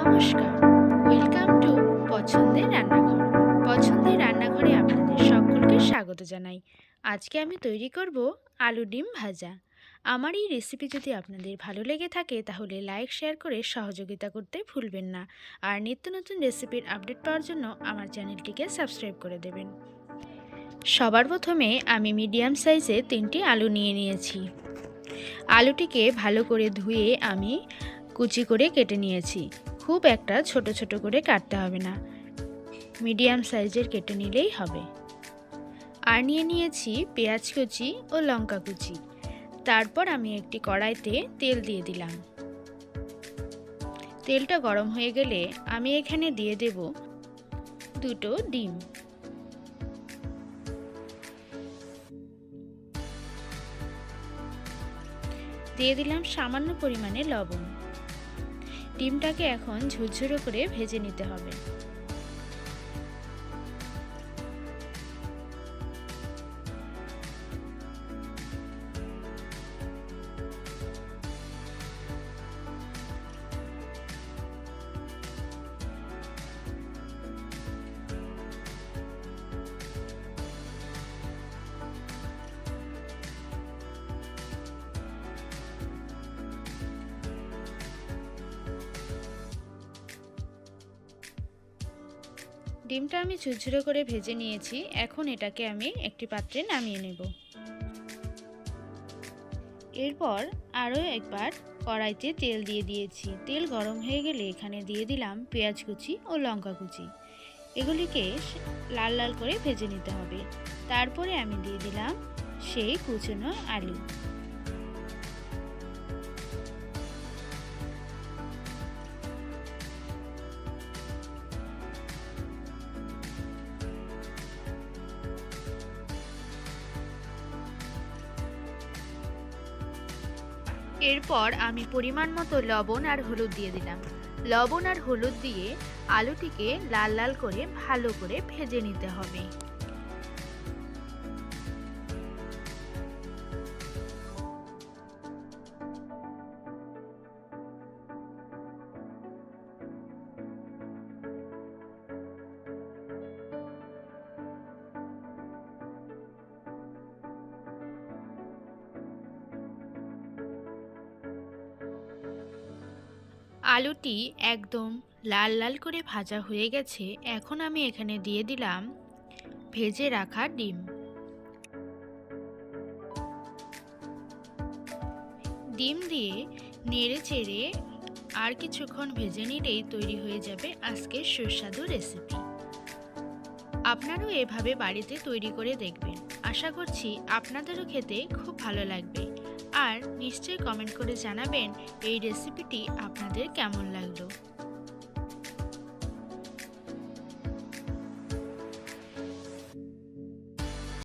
নমস্কার, welcome to পছন্দের রান্নাঘর। পছন্দের রান্নাঘরে আপনাদের সকলকে স্বাগত জানাই। আজকে আমি তৈরি করব আলু ডিম ভাজা। আমার এই রেসিপি যদি আপনাদের ভালো লেগে থাকে তাহলে লাইক শেয়ার করে সহযোগিতা করতে ভুলবেন না। আর নিত্য নতুন রেসিপির আপডেট পাওয়ার জন্য আমার চ্যানেলটিকে সাবস্ক্রাইব করে দেবেন। সবার প্রথমে আমি মিডিয়াম সাইজে 3টি আলু নিয়ে নিয়েছি। আলুটিকে ভালো করে ধুয়ে আমি কুচি করে কেটে নিয়েছি। খুব একটা ছোট ছোট করে কাটতে হবে না, মিডিয়াম সাইজের কেটে নিলেই হবে। আর নিয়ে নিয়েছি পেঁয়াজ কুচি ও লঙ্কা কুচি। তারপর আমি একটি কড়াইতে তেল দিয়ে দিলাম। তেলটা গরম হয়ে গেলে আমি এখানে দিয়ে দেব 2টো ডিম। দিয়ে দিলাম সামান্য পরিমাণে লবণ। ডিমটাকে এখন ঝুরঝুরে করে ভেজে নিতে হবে। ডিমটা আমি ঝুরঝুরে করে ভেজে নিয়েছি। এখন এটাকে আমি একটি পাত্রে নামিয়ে নেব। এরপর আরও একবার কড়াইতে তেল দিয়ে দিয়েছি। তেল গরম হয়ে গেলে এখানে দিয়ে দিলাম পেঁয়াজ কুচি ও লঙ্কা কুচি। এগুলিকে লাল লাল করে ভেজে নিতে হবে। তারপরে আমি দিয়ে দিলাম সেই কুচনো আলু। এরপর আমি পরিমাণ মতো লবণ আর হলুদ দিয়ে দিলাম। লবণ আর হলুদ দিয়ে আলুটিকে লাল লাল করে ভালো করে ভেজে নিতে হবে। আলুটি একদম লাল লাল করে ভাজা হয়ে গেছে। এখন আমি এখানে দিয়ে দিলাম ভেজে রাখা ডিম। ডিম দিয়ে নেড়ে চেড়ে আর কিছুক্ষণ ভেজে নিলেই তৈরি হয়ে যাবে আজকের সুস্বাদু রেসিপি। আপনারাও এভাবে বাড়িতে তৈরি করে দেখবেন। আশা করছি আপনাদেরও খেতে খুব ভালো লাগবে। আর নিশ্চয়ই কমেন্ট করে জানাবেন এই রেসিপিটি আপনাদের কেমন লাগলো।